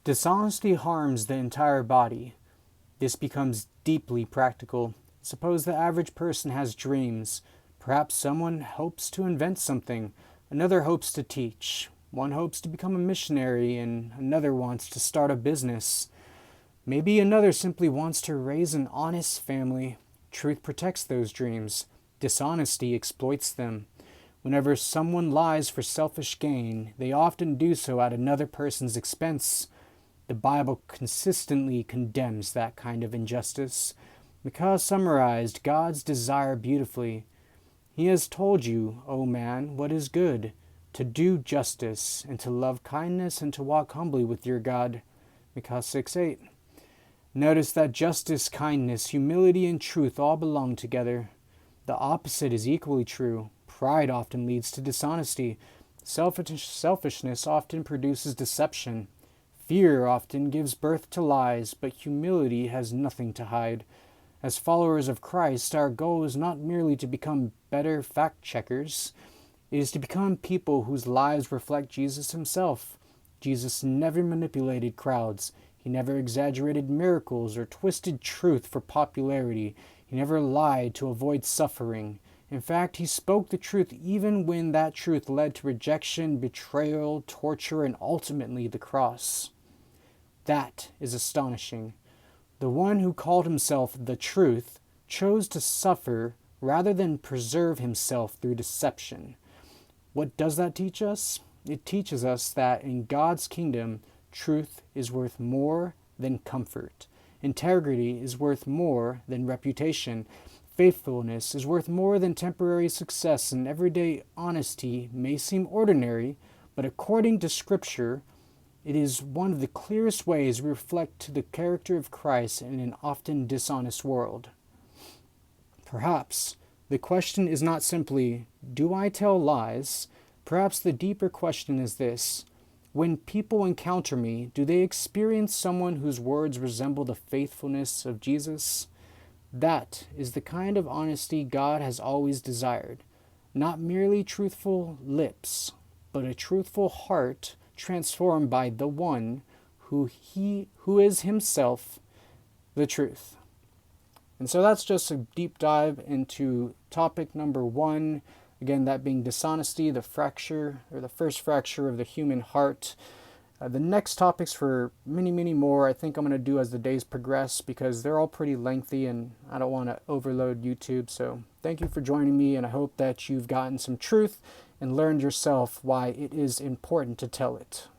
Dishonesty harms the entire body. This becomes deeply practical. Suppose the average person has dreams. Perhaps someone hopes to invent something, another hopes to teach, one hopes to become a missionary, and another wants to start a business. Maybe another simply wants to raise an honest family. Truth protects those dreams. Dishonesty exploits them. Whenever someone lies for selfish gain, they often do so at another person's expense. The Bible consistently condemns that kind of injustice. Because summarized God's desire beautifully. He has told you, O man, what is good, to do justice, and to love kindness, and to walk humbly with your God. Because 6:8. Notice that justice, kindness, humility, and truth all belong together. The opposite is equally true. Pride often leads to dishonesty. Selfishness often produces deception. Fear often gives birth to lies, but humility has nothing to hide. As followers of Christ, our goal is not merely to become better fact-checkers. It is to become people whose lives reflect Jesus himself. Jesus never manipulated crowds. He never exaggerated miracles or twisted truth for popularity. He never lied to avoid suffering. In fact, he spoke the truth even when that truth led to rejection, betrayal, torture, and ultimately the cross. That is astonishing. The one who called himself the truth chose to suffer rather than preserve himself through deception. What does that teach us? It teaches us that in God's kingdom, truth is worth more than comfort. Integrity is worth more than reputation. Faithfulness is worth more than temporary success, and everyday honesty may seem ordinary, but according to Scripture, it is one of the clearest ways we reflect the character of Christ in an often dishonest world. Perhaps the question is not simply, do I tell lies? Perhaps the deeper question is this: when people encounter me, do they experience someone whose words resemble the faithfulness of Jesus? That is the kind of honesty God has always desired. Not merely truthful lips, but a truthful heart transformed by the one who is himself the truth. And so that's just a deep dive into topic number 1. Again, that being dishonesty, the fracture, or the first fracture of the human heart. The next topics for many, many more, I think I'm going to do as the days progress because they're all pretty lengthy and I don't want to overload YouTube. So thank you for joining me, and I hope that you've gotten some truth and learned yourself why it is important to tell it.